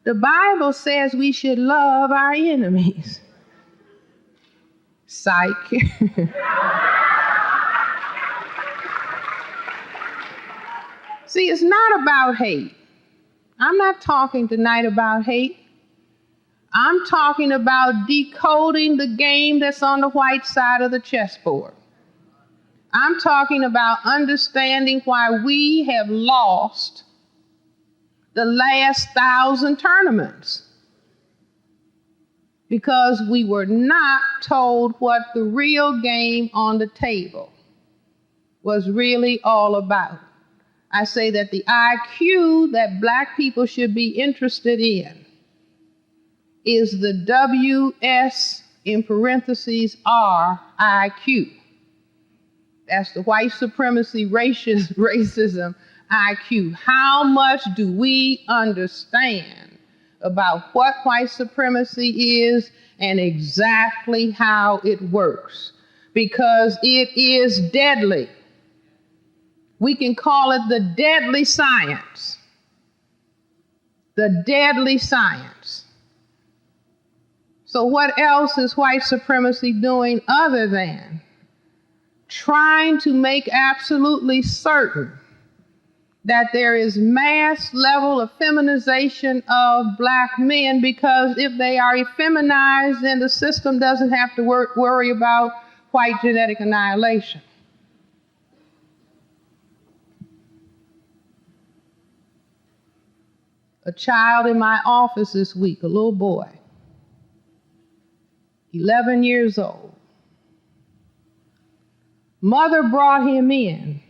The Bible says we should love our enemies. Psych. See, it's not about hate. I'm not talking tonight about hate. I'm talking about decoding the game that's on the white side of the chessboard. I'm talking about understanding why we have lost the last 1,000 tournaments. Because we were not told what the real game on the table was really all about. I say that the IQ that black people should be interested in is the WS in parentheses R IQ. That's the white supremacy racism IQ. How much do we understand about what white supremacy is and exactly how it works? Because it is deadly. We can call it the deadly science. The deadly science. So what else is white supremacy doing other than trying to make absolutely certain that there is mass level of feminization of black men, because if they are effeminized, then the system doesn't have to worry about white genetic annihilation. A child in my office this week, a little boy, 11 years old. Mother brought him in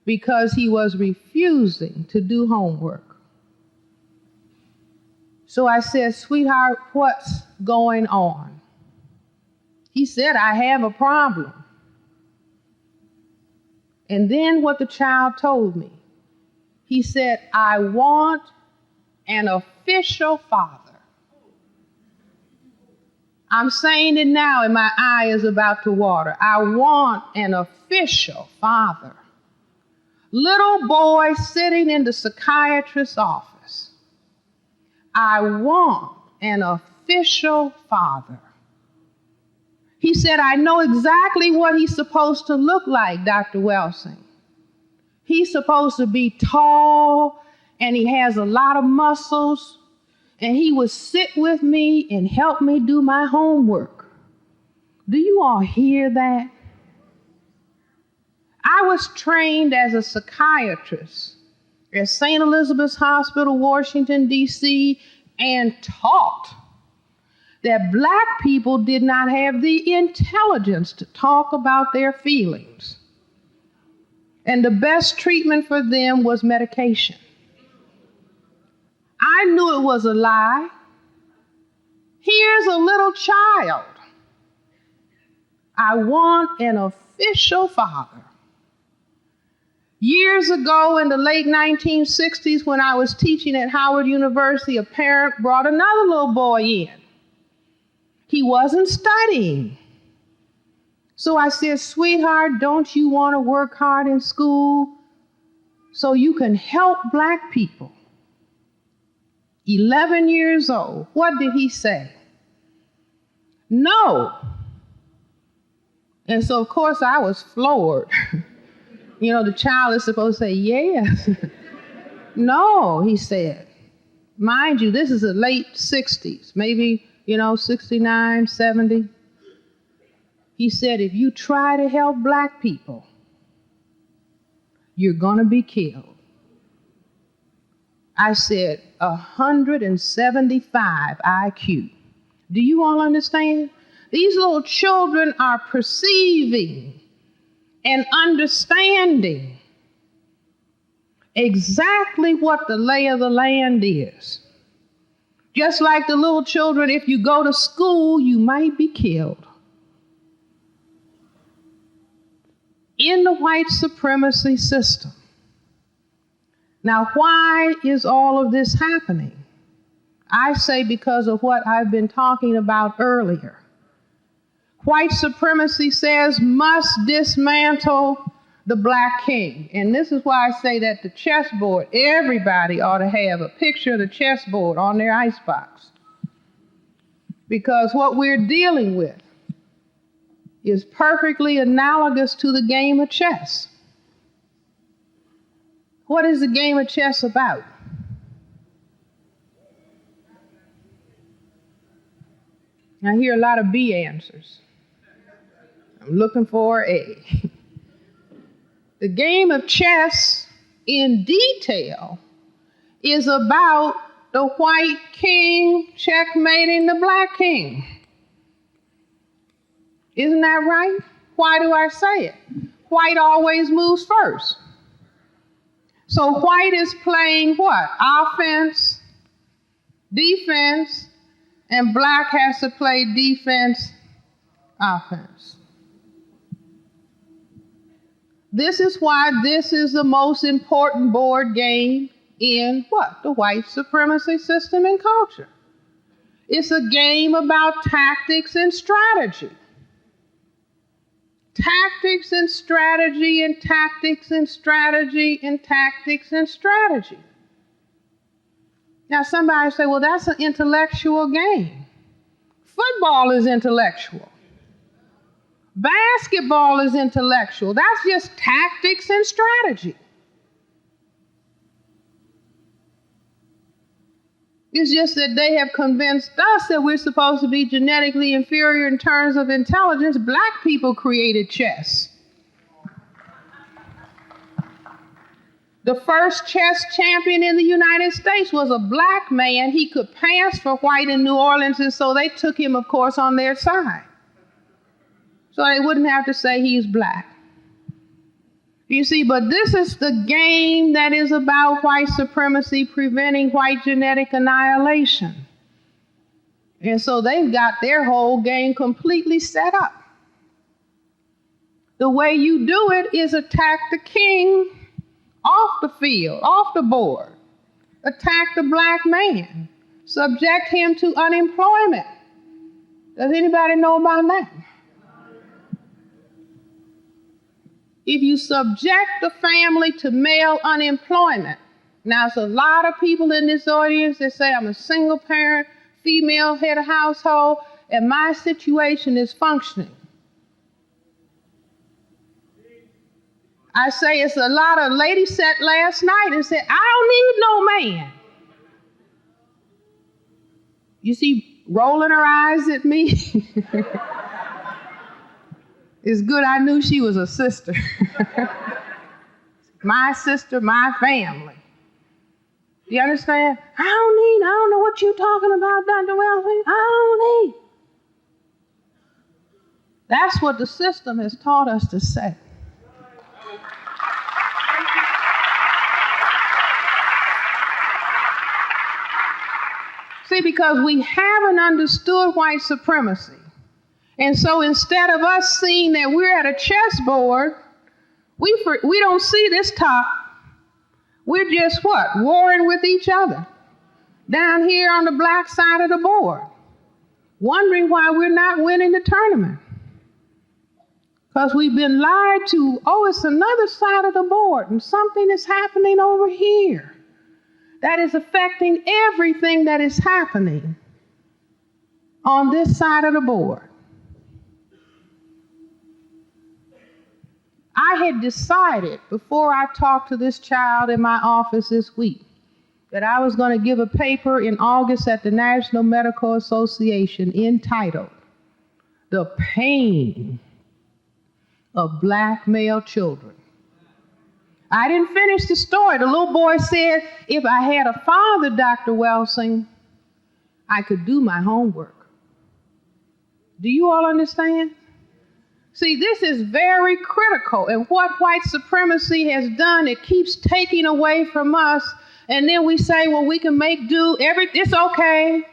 because he was refusing to do homework. So I said, "Sweetheart, what's going on?" He said, "I have a problem." And then what the child told me, he said, "I want an official father." I'm saying it now and my eye is about to water. I want an official father. Little boy sitting in the psychiatrist's office. I want an official father. He said, "I know exactly what he's supposed to look like, Dr. Welsing. He's supposed to be tall, and he has a lot of muscles, and he would sit with me and help me do my homework." Do you all hear that? I was trained as a psychiatrist at St. Elizabeth's Hospital, Washington, D.C., and taught that black people did not have the intelligence to talk about their feelings. And the best treatment for them was medication. I knew it was a lie. Here's a little child. I want an official father. Years ago in the late 1960s, when I was teaching at Howard University, a parent brought another little boy in. He wasn't studying. So I said, "Sweetheart, don't you want to work hard in school so you can help black people?" 11 years old. What did he say? No. And so, of course, I was floored. You know, the child is supposed to say yes. No, he said. Mind you, this is the late 60s, maybe, 69, 70. He said, "If you try to help black people, you're going to be killed." I said, 175 IQ. Do you all understand? These little children are perceiving and understanding exactly what the lay of the land is. Just like the little children, if you go to school, you might be killed. In the white supremacy system. Now, why is all of this happening? I say because of what I've been talking about earlier. White supremacy says must dismantle the black king. And this is why I say that the chessboard, everybody ought to have a picture of the chessboard on their icebox. Because what we're dealing with is perfectly analogous to the game of chess. What is the game of chess about? I hear a lot of B answers. I'm looking for A. The game of chess in detail is about the white king checkmating the black king. Isn't that right? Why do I say it? White always moves first. So white is playing what? Offense, defense, and black has to play defense, offense. This is why this is the most important board game in what? The white supremacy system and culture. It's a game about tactics and strategy. Tactics and strategy and tactics and strategy and tactics and strategy. Now somebody say, well, that's an intellectual game. Football is intellectual. Basketball is intellectual. That's just tactics and strategy. It's just that they have convinced us that we're supposed to be genetically inferior in terms of intelligence. Black people created chess. The first chess champion in the United States was a black man. He could pass for white in New Orleans, and so they took him, of course, on their side. So they wouldn't have to say he's black. You see, but this is the game that is about white supremacy, preventing white genetic annihilation. And so they've got their whole game completely set up. The way you do it is attack the king off the field, off the board. Attack the black man. Subject him to unemployment. Does anybody know about that? If you subject the family to male unemployment, now there's a lot of people in this audience that say, I'm a single parent, female head of household, and my situation is functioning. I say it's a lot of ladies sat last night and said, I don't need no man. You see, rolling her eyes at me. It's good I knew she was a sister. My sister, my family. Do you understand? I don't know what you're talking about, Dr. Welsing. I don't need. That's what the system has taught us to say. See, because we haven't understood white supremacy. And so instead of us seeing that we're at a chessboard, we don't see this top. We're just what? Warring with each other. Down here on the black side of the board. Wondering why we're not winning the tournament. Because we've been lied to, oh, it's another side of the board and something is happening over here that is affecting everything that is happening on this side of the board. I had decided before I talked to this child in my office this week that I was going to give a paper in August at the National Medical Association entitled, The Pain of Black Male Children. I didn't finish the story. The little boy said, if I had a father, Dr. Welsing, I could do my homework. Do you all understand? See, this is very critical. And what white supremacy has done, it keeps taking away from us. And then we say, well, we can make do. It's okay.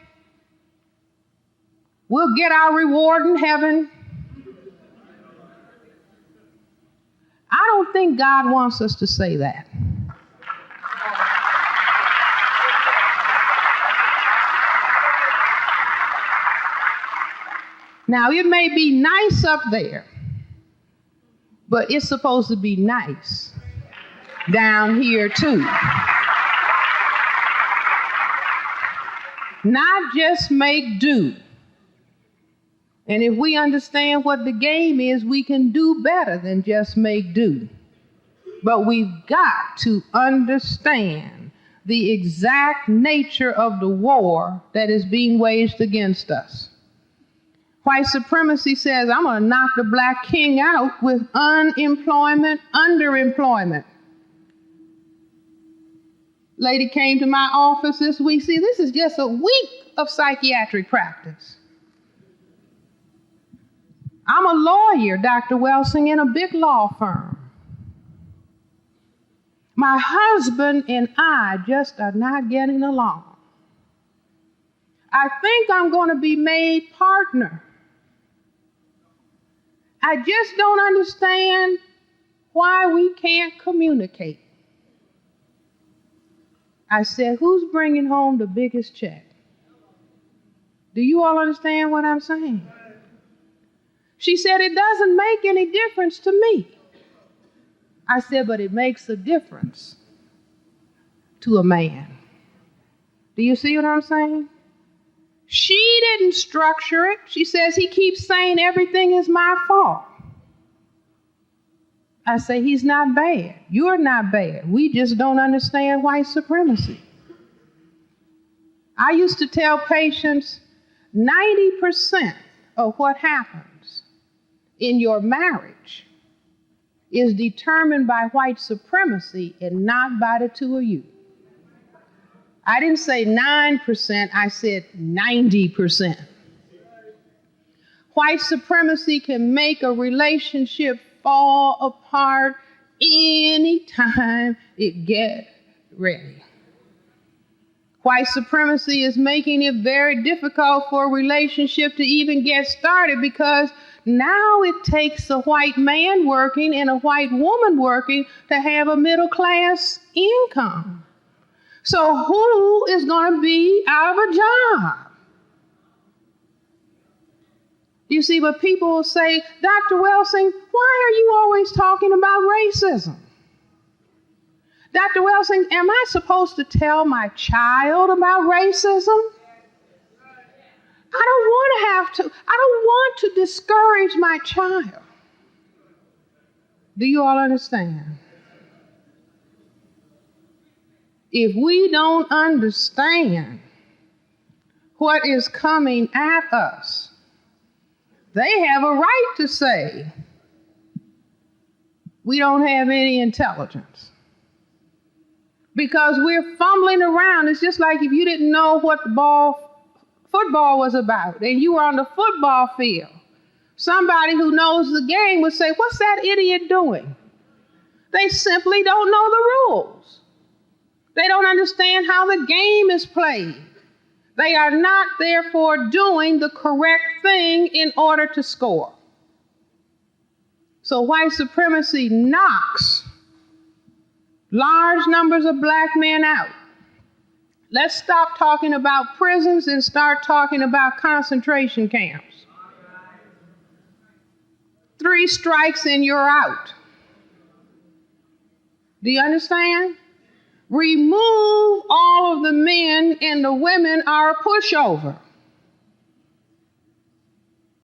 We'll get our reward in heaven. I don't think God wants us to say that. Now, it may be nice up there, But it's supposed to be nice down here too. Not just make do. And if we understand what the game is, we can do better than just make do. But we've got to understand the exact nature of the war that is being waged against us. White supremacy says, I'm going to knock the black king out with unemployment, underemployment. Lady came to my office this week. See, this is just a week of psychiatric practice. I'm a lawyer, Dr. Welsing, in a big law firm. My husband and I just are not getting along. I think I'm going to be made partner. I just don't understand why we can't communicate. I said, who's bringing home the biggest check? Do you all understand what I'm saying? She said, it doesn't make any difference to me. I said, but it makes a difference to a man. Do you see what I'm saying? She didn't structure it. She says he keeps saying everything is my fault. I say, he's not bad. You're not bad. We just don't understand white supremacy. I used to tell patients 90% of what happens in your marriage is determined by white supremacy and not by the two of you. I didn't say 9%, I said 90%. White supremacy can make a relationship fall apart anytime it gets ready. White supremacy is making it very difficult for a relationship to even get started because now it takes a white man working and a white woman working to have a middle class income. So who is going to be out of a job? You see, but people will say, Dr. Welsing, why are you always talking about racism? Dr. Welsing, am I supposed to tell my child about racism? I don't want to discourage my child. Do you all understand? If we don't understand what is coming at us, they have a right to say, we don't have any intelligence. Because we're fumbling around. It's just like if you didn't know what football was about and you were on the football field. Somebody who knows the game would say, what's that idiot doing? They simply don't know the rules. They don't understand how the game is played. They are not, therefore, doing the correct thing in order to score. So white supremacy knocks large numbers of black men out. Let's stop talking about prisons and start talking about concentration camps. 3 strikes and you're out. Do you understand? Remove all of the men and the women are a pushover.